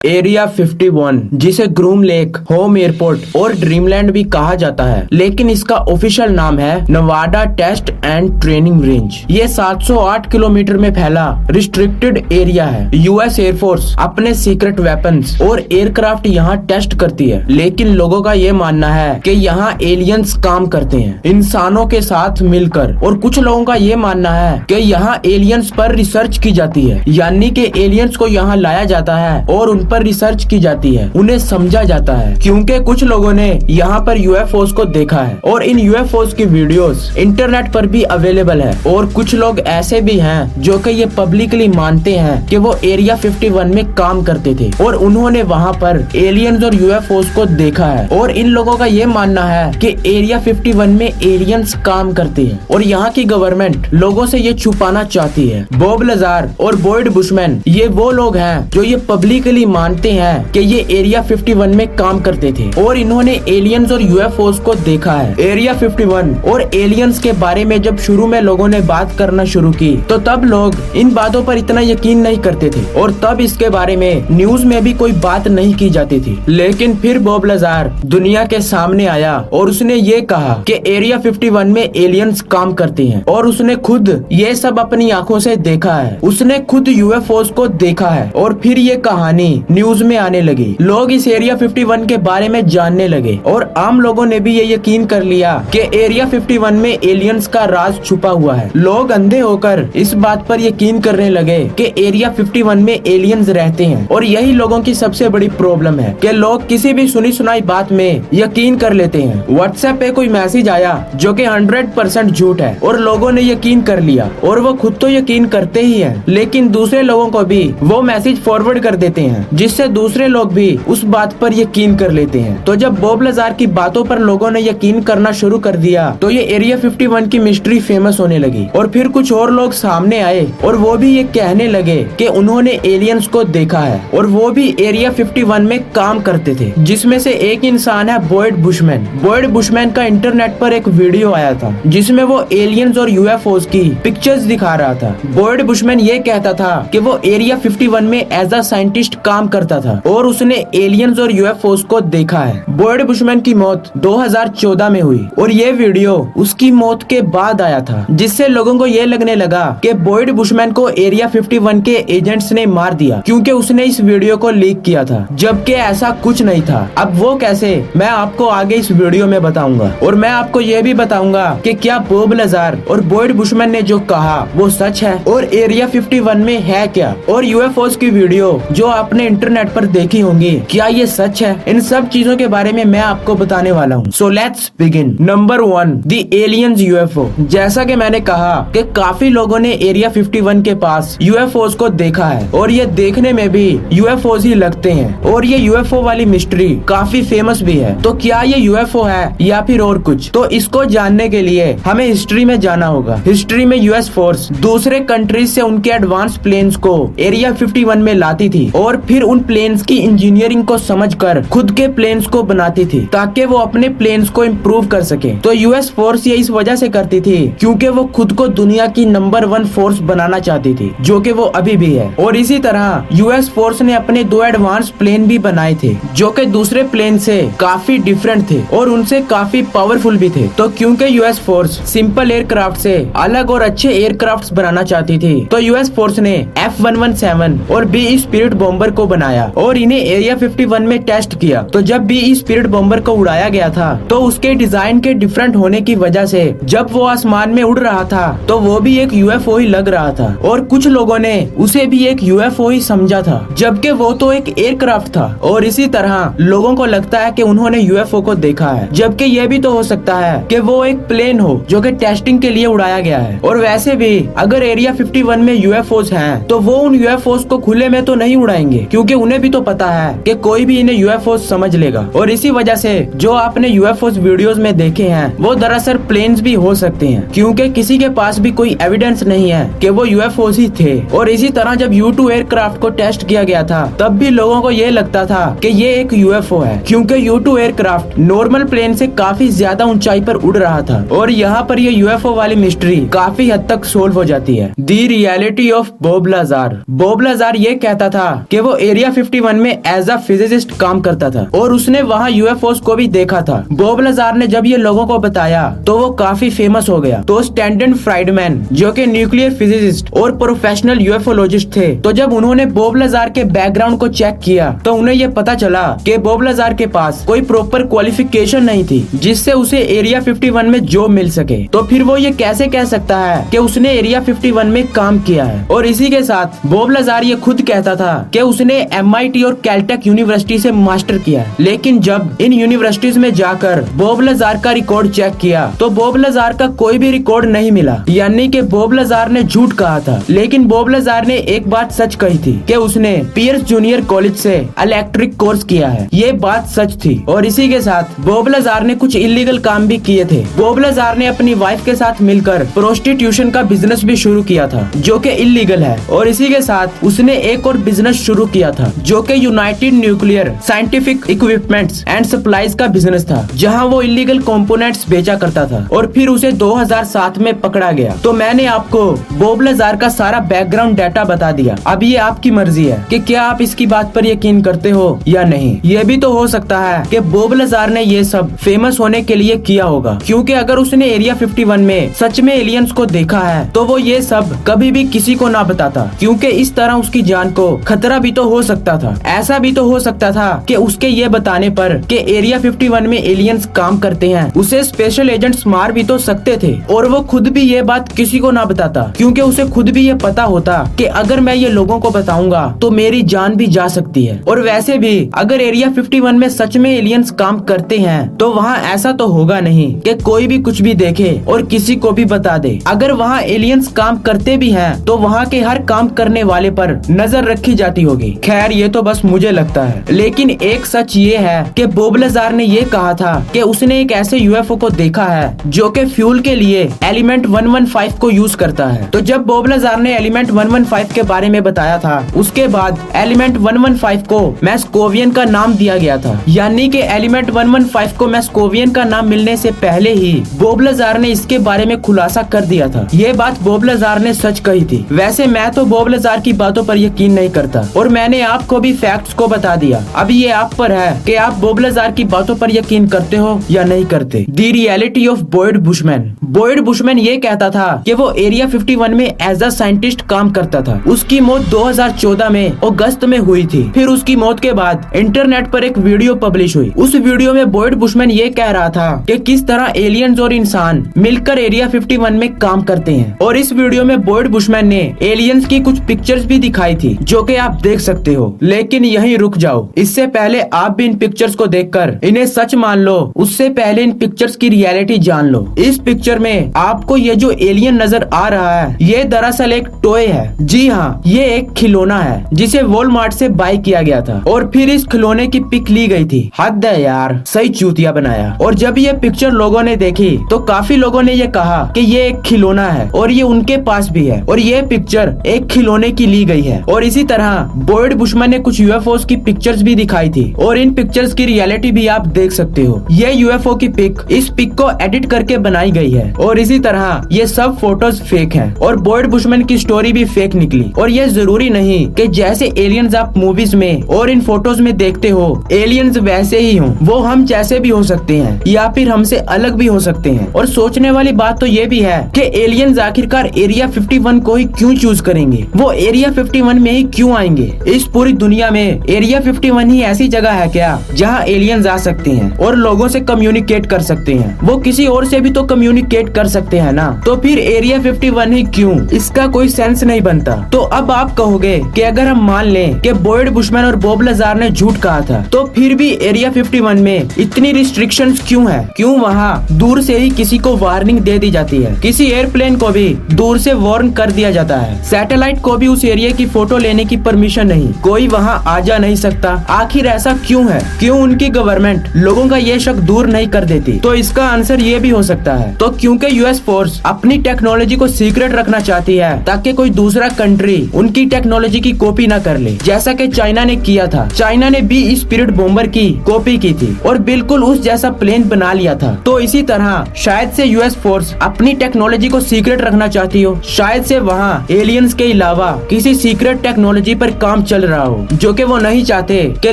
Area 51 जिसे Groom Lake, home airport और Dreamland भी कहा जाता है, लेकिन इसका ऑफिशियल नाम है Nevada test and training range. ये 708 किलोमीटर में फैला रिस्ट्रिक्टेड एरिया है। यूएस एयरफोर्स अपने सीक्रेट वेपन्स और एयरक्राफ्ट यहाँ टेस्ट करती है, लेकिन लोगों का ये मानना है कि यहाँ एलियंस काम करते हैं इंसानों के साथ मिलकर, और कुछ लोगों का ये मानना है कि यहाँ एलियंस पर रिसर्च की जाती है, यानी कि एलियंस को यहाँ लाया जाता है और उन पर रिसर्च की जाती है, उन्हें समझा जाता है, क्योंकि कुछ लोगों ने यहाँ पर यूएफओस को देखा है और इन यूएफओस की वीडियोस इंटरनेट पर भी अवेलेबल है। और कुछ लोग ऐसे भी हैं जो कि ये पब्लिकली मानते हैं कि वो एरिया 51 में काम करते थे और उन्होंने वहाँ पर एलियंस और यूएफओस को देखा है। और इन लोगों का ये मानना है कि एरिया 51 में एलियंस काम करते हैं और यहाँ की गवर्नमेंट लोगों से ये छुपाना चाहती है। बॉब लाज़र और बॉयड बुशमैन ये वो लोग हैं जो ये पब्लिकली मानते हैं कि ये एरिया 51 में काम करते थे और इन्होंने एलियंस और यूएफओस को देखा है। एरिया 51 और एलियंस के बारे में जब शुरू में लोगों ने बात करना शुरू की तो तब लोग इन बातों पर इतना यकीन नहीं करते थे और तब इसके बारे में न्यूज में भी कोई बात नहीं की जाती थी। लेकिन फिर बॉब लाज़र दुनिया के सामने आया और उसने ये कहा कि एरिया 51 में एलियंस काम करते हैं और उसने खुद ये सब अपनी आंखों से देखा है। उसने खुद यूएफओस को देखा है और फिर ये कहानी न्यूज में आने लगी। लोग इस एरिया 51 के बारे में जानने लगे और आम लोगों ने भी ये यकीन कर लिया कि एरिया 51 में एलियंस का राज छुपा हुआ है। लोग अंधे होकर इस बात पर यकीन करने लगे कि एरिया 51 में एलियंस रहते हैं और यही लोगों की सबसे बड़ी प्रॉब्लम है कि लोग किसी भी सुनी सुनाई बात में यकीन कर लेते हैं। व्हाट्सएप पे कोई मैसेज आया जो कि 100% झूठ है और लोगों ने यकीन कर लिया और वो खुद तो यकीन करते ही हैं, लेकिन दूसरे लोगों को भी वो मैसेज फॉरवर्ड कर देते हैं जिससे दूसरे लोग भी उस बात पर यकीन कर लेते हैं। तो जब बॉब लाज़र की बातों पर लोगों ने यकीन करना शुरू कर दिया तो ये एरिया 51 की मिस्ट्री फेमस होने लगी और फिर कुछ और लोग सामने आए और वो भी ये कहने लगे कि उन्होंने एलियंस को देखा है और वो भी एरिया 51 में काम करते थे। जिसमें से एक इंसान है बॉयड बुशमैन। बॉयड बुशमैन का इंटरनेट पर एक वीडियो आया था जिसमें वो एलियंस और यूएफओस की पिक्चर्स दिखा रहा था। बॉयड बुशमैन ये कहता था कि वो एरिया 51 में एज अ साइंटिस्ट काम करता था और उसने एलियंस और यूएफओस को देखा है। बॉयड बुशमैन की मौत 2014 में हुई और ये वीडियो उसकी मौत के बाद आया था, जिससे लोगों को ये लगने लगा कि बॉयड बुशमैन को एरिया 51 के एजेंट्स ने मार दिया क्योंकि उसने इस वीडियो को लीक किया था, जबकि ऐसा कुछ नहीं था। अब वो कैसे, मैं आपको आगे इस वीडियो में बताऊंगा और मैं आपको ये भी बताऊंगा कि क्या बॉब लाज़र और बॉयड बुशमैन ने जो कहा वो सच है और एरिया 51 में है क्या, और यूएफओस की वीडियो जो आपने इंटरनेट पर देखी होंगी क्या ये सच है। इन सब चीजों के बारे में मैं आपको बताने वाला हूँ। So let's begin. Number 1, the aliens UFO. जैसा कि मैंने कहा कि काफी लोगों ने एरिया 51 के पास यूएफओस को देखा है और ये देखने में भी यूएफओस ही लगते हैं और ये यूएफओ वाली मिस्ट्री काफी फेमस भी है। तो क्या ये यूएफओ है या फिर और कुछ, तो इसको जानने के लिए हमें हिस्ट्री में जाना होगा। हिस्ट्री में यूएस फोर्स दूसरे कंट्रीज से उनके एडवांस प्लेन्स को एरिया 51 में लाती थी और फिर उन प्लेन्स की इंजीनियरिंग को समझकर खुद के प्लेन्स को बनाती थी ताकि वो अपने प्लेन्स को इम्प्रूव कर सके। तो यूएस फोर्स ये इस वजह से करती थी क्योंकि वो खुद को दुनिया की नंबर 1 फोर्स बनाना चाहती थी, जो कि वो अभी भी है। और इसी तरह यूएस फोर्स ने अपने 2 एडवांस प्लेन भी बनाए थे जो कि दूसरे प्लेन से काफी डिफरेंट थे और उनसे काफी पावरफुल भी थे। तो क्योंकि यूएस फोर्स सिंपल एयरक्राफ्ट से अलग और अच्छे एयरक्राफ्ट बनाना चाहती थी तो यूएस फोर्स ने F117 और बी स्पिरिट बॉम्बर को बनाया और इन्हें एरिया 51 में टेस्ट किया। तो जब बी स्पिरिट बॉम्बर को उड़ाया गया था तो उसके डिजाइन के डिफरेंट होने की वजह से जब वो आसमान में उड़ रहा था तो वो भी एक यूएफओ ही लग रहा था और कुछ लोगों ने उसे भी एक यूएफओ ही समझा था, जबकि वो तो एक एयरक्राफ्ट था। और इसी तरह लोगों को लगता है कि उन्होंने यूएफओ को देखा है, जबकि ये भी तो हो सकता है कि वो एक प्लेन हो जो कि टेस्टिंग के लिए उड़ाया गया है। और वैसे भी अगर एरिया 51 में यूएफओस हैं तो वो उन यूएफओस को खुले में तो नहीं उड़ाएंगे क्योंकि उन्हें भी तो पता है कि कोई भी इन्हें यूएफओस समझ लेगा। और इसी वजह से जो आपने यूएफओस वीडियोस में देखे हैं वो दरअसल प्लेन्स भी हो सकते हैं क्योंकि किसी के पास भी कोई एविडेंस नहीं है कि वो यूएफओस ही थे। और इसी तरह जब U2 एयरक्राफ्ट को टेस्ट किया गया था तब भी लोगों को ये लगता था कि ये एक यूएफओ है क्योंकि U2 एयरक्राफ्ट नॉर्मल प्लेन से काफी ज्यादा ऊंचाई पर उड़ रहा था। और यहाँ पर ये यूएफओ वाली मिस्ट्री काफी हद तक सोल्व हो जाती है। द रियलिटी ऑफ बॉब लाज़र। बॉब लाज़र ये कहता था कि वो एरिया 51 में एज अ फिजिसिस्ट काम करता था और उसने वहाँ यूएफओस को भी देखा था। बॉब लाज़ार ने जब ये लोगों को बताया तो वो काफी फेमस हो गया। तो स्टैंटन फ्राइडमैन जो कि न्यूक्लियर फिजिसिस्ट और प्रोफेशनल यूएफओलॉजिस्ट थे, तो जब उन्होंने बॉब लाज़ार के बैकग्राउंड को चेक किया तो उन्हें ये पता चला कि बॉब लाज़ार के पास कोई प्रॉपर क्वालिफिकेशन नहीं थी जिससे उसे एरिया 51 में जॉब मिल सके। तो फिर वो ये कैसे कह सकता है कि उसने एरिया 51 में काम किया है। और इसी के साथ बॉब लाज़ार ये खुद कहता था कि उसने MIT और कैलटेक यूनिवर्सिटी से मास्टर किया है। लेकिन जब इन यूनिवर्सिटीज में जाकर बॉब लाज़ार का रिकॉर्ड चेक किया तो बॉब लाज़ार का कोई भी रिकॉर्ड नहीं मिला, यानी कि बॉब लाज़ार ने झूठ कहा था। लेकिन बॉब लाज़ार ने एक बात सच कही थी कि उसने पियर्स जूनियर कॉलेज से इलेक्ट्रिक कोर्स किया है। ये बात सच थी। और इसी के साथ बॉब लाज़ार ने कुछ इलीगल काम भी किए थे। बॉब लाज़ार ने अपनी वाइफ के साथ मिलकर प्रोस्टिट्यूशन का बिजनेस भी शुरू किया था जो कि इलीगल है। और इसी के साथ उसने एक और बिजनेस शुरू किया था जो कि United nuclear scientific equipments and supplies का बिजनेस था, जहां वो इलीगल कंपोनेंट्स बेचा करता था। और फिर उसे 2007 में पकड़ा गया। तो मैंने आपको बॉब लाज़ार का सारा बैकग्राउंड डाटा बता दिया। अब ये आपकी मर्जी है कि क्या आप इसकी बात पर यकीन करते हो या नहीं। ये भी तो हो सकता है कि बॉब लाज़ार ने ये सब फेमस होने के लिए किया होगा, क्योंकि अगर उसने एरिया 51 में सच में एलियंस को देखा है तो वो ये सब कभी भी किसी को ना बताता, क्योंकि इस तरह उसकी जान को खतरा भी तो हो सकता था। ऐसा भी तो हो सकता था कि उसके ये बताने पर कि एरिया 51 में एलियंस काम करते हैं उसे स्पेशल एजेंट्स मार भी तो सकते थे और वो खुद भी ये बात किसी को ना बताता, क्योंकि उसे खुद भी ये पता होता कि अगर मैं ये लोगों को बताऊंगा तो मेरी जान भी जा सकती है। और वैसे भी अगर एरिया 51 में सच में एलियंस काम करते हैं तो वहाँ ऐसा तो होगा नहीं कि कोई भी कुछ भी देखे और किसी को भी बता दे। अगर वहाँ एलियंस काम करते भी हैं तो वहाँ के हर काम करने वाले पर नजर रखी जाती होगी। खैर ये तो बस मुझे लगता है, लेकिन एक सच ये है कि बॉब लाज़ार ने ये कहा था कि उसने एक ऐसे यूएफओ को देखा है जो कि फ्यूल के लिए एलिमेंट 115 को यूज करता है। तो जब बॉब लाज़ार ने एलिमेंट 115 के बारे में बताया था उसके बाद एलिमेंट 115 को मैस्कोवियन का नाम दिया गया था, यानी कि एलिमेंट 115 को मैस्कोवियन का नाम मिलने से पहले ही बॉब लाज़ार ने इसके बारे में खुलासा कर दिया था। ये बात बॉब लाज़ार ने सच कही थी। वैसे मैं तो बॉब लाज़ार की बातों पर यकीन नहीं करता और मैंने आपको भी फैक्ट्स को बता दिया। अब ये आप पर है कि आप बॉब लाज़ार की बातों पर यकीन करते हो या नहीं करते। The reality of Boyd Bushman. Boyd Bushman ये कहता था कि वो एरिया 51 में एज अ साइंटिस्ट काम करता था। उसकी मौत 2014 में अगस्त में हुई थी। फिर उसकी मौत के बाद इंटरनेट पर एक वीडियो पब्लिश हुई। उस वीडियो में बॉयड बुशमैन ये कह रहा था कि किस तरह एलियंस और इंसान मिलकर एरिया 51 में काम करते हैं। और इस वीडियो में बॉयड बुशमैन ने एलियंस की कुछ पिक्चर्स भी दिखाई थी जो कि आप देख सकते हो। लेकिन यहीं रुक जाओ, इससे पहले आप भी इन पिक्चर्स को देखकर इन्हें सच मान लो, उससे पहले इन पिक्चर्स की रियलिटी जान लो। इस पिक्चर में आपको ये जो एलियन नजर आ रहा है ये दरअसल एक टॉय है। जी हाँ, ये एक खिलौना है जिसे वॉलमार्ट से बाय किया गया था और फिर इस खिलौने की पिक ली गई थी। हद है यार, सही चूतिया बनाया। और जब ये पिक्चर लोगों ने देखी तो काफी लोगों ने ये कहा कि ये एक खिलौना है और ये उनके पास भी है और ये पिक्चर एक खिलौने की ली गई है। और इसी तरह बॉयड बुशमैन ने कुछ यूएफओस की पिक्चर्स भी दिखाई थी और इन पिक्चर्स की रियलिटी भी आप देख सकते हो। ये यूएफओ की पिक इस पिक को एडिट करके बनाई गई है और इसी तरह ये सब फोटोज फेक हैं और बॉयड बुशमैन की स्टोरी भी फेक निकली। और ये जरूरी नहीं कि जैसे एलियंस आप मूवीज में और इन फोटोज में देखते हो एलियंस वैसे ही हो, वो हम जैसे भी हो सकते हैं या फिर हमसे अलग भी हो सकते हैं। और सोचने वाली बात तो ये भी है कि एलियंस आखिरकार एरिया 51 को ही क्यों चूज करेंगे, वो एरिया 51 में ही क्यों आएंगे। इस पूरी दुनिया में एरिया 51 ही ऐसी जगह है क्या जहाँ एलियंस आ सकते हैं और लोगों से कम्युनिकेट कर सकते हैं। वो किसी और से भी तो कम्युनिकेट कर सकते हैं ना, तो फिर एरिया 51 ही क्यों, इसका कोई सेंस नहीं बनता। तो अब आप कहोगे कि अगर हम मान लें कि बॉयड बुशमैन और बॉब लाज़ार ने झूठ कहा था तो फिर भी एरिया 51 में इतनी रिस्ट्रिक्शंस क्यों है, क्यों वहाँ दूर से ही किसी को वार्निंग दे दी जाती है, किसी एयरप्लेन को भी दूर से वार्न कर दिया जाता है, सैटेलाइट को भी उस एरिया की फोटो लेने की परमिशन नहीं, कोई वहाँ आ जा नहीं सकता। आखिर ऐसा क्यों है, क्यों उनकी गवर्नमेंट लोगों का ये शक दूर नहीं कर देती। तो इसका आंसर ये भी हो सकता है, तो क्यों क्योंकि यूएस फोर्स अपनी टेक्नोलॉजी को सीक्रेट रखना चाहती है ताकि कोई दूसरा कंट्री उनकी टेक्नोलॉजी की कॉपी न कर ले, जैसा कि चाइना ने किया था। चाइना ने भी स्पिरिट बॉम्बर की कॉपी की थी और बिल्कुल उस जैसा प्लेन बना लिया था। तो इसी तरह शायद से यूएस फोर्स अपनी टेक्नोलॉजी को सीक्रेट रखना चाहती हो। शायद से वहाँ एलियंस के अलावा किसी सीक्रेट टेक्नोलॉजी पर काम चल रहा हो, जो कि वो नहीं चाहते कि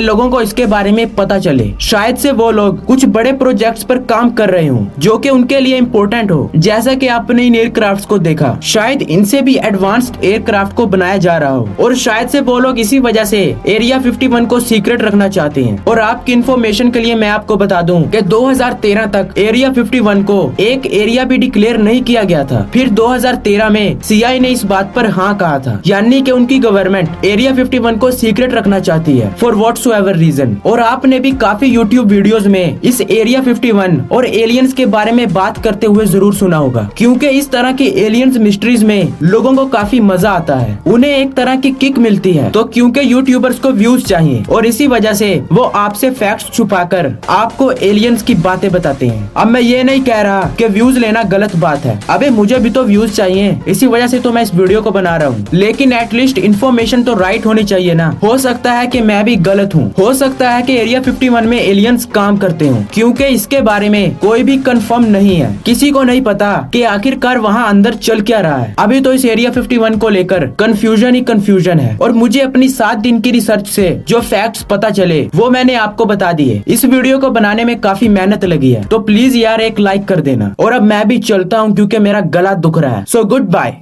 लोगों को इसके बारे में पता चले। शायद से वो लोग कुछ बड़े प्रोजेक्ट्स पर काम कर रहे हो जो कि उनके लिए इम्पोर्टेंट हो, जैसा कि आपने इन एयरक्राफ्ट को देखा। शायद इनसे भी एडवांस्ड एयरक्राफ्ट को बनाया जा रहा हो और शायद से वो लोग इसी वजह से एरिया 51 को सीक्रेट रखना चाहते हैं। और आपकी इन्फॉर्मेशन के लिए मैं आपको बता दूं कि 2013 तक एरिया 51 को एक एरिया भी डिक्लेयर नहीं किया गया था। फिर 2013 में सीआईए ने इस बात पर हाँ कहा था, यानी कि उनकी गवर्नमेंट एरिया 51 को सीक्रेट रखना चाहती है फॉर व्हाटसोएवर रीजन। और आपने भी काफी यूट्यूब वीडियोस में इस एरिया 51 और एलियंस के बारे में बात करते हुए जरूर सुना होगा, क्योंकि इस तरह की एलियंस मिस्ट्रीज में लोगों को काफी मजा आता है, उन्हें एक तरह की किक मिलती है। तो क्योंकि यूट्यूबर्स को व्यूज चाहिए और इसी वजह से वो आपसे फैक्ट्स छुपाकर आपको एलियंस की बातें बताते हैं। अब मैं ये नहीं कह रहा कि व्यूज लेना गलत बात है, अबे मुझे भी तो व्यूज चाहिए, इसी वजह से तो मैं इस वीडियो को बना रहा हूँ। लेकिन एटलीस्ट इन्फॉर्मेशन तो राइट होनी चाहिए ना। हो सकता है कि मैं भी गलत हूँ, हो सकता है कि एरिया 51 में एलियंस काम करते हूँ, क्योंकि इसके बारे में कोई भी कंफर्म नहीं है। किसी को नहीं पता कि आखिरकार वहाँ अंदर चल क्या रहा है। अभी तो इस एरिया 51 को लेकर कंफ्यूजन ही कंफ्यूजन है और मुझे अपनी 7 दिन की रिसर्च से जो फैक्ट्स पता चले वो मैंने आपको बता दिए। इस वीडियो को बनाने में काफी मेहनत लगी है, तो प्लीज यार एक लाइक कर देना। और अब मैं भी चलता हूँ क्योंकि मेरा गला दुख रहा है। So good bye.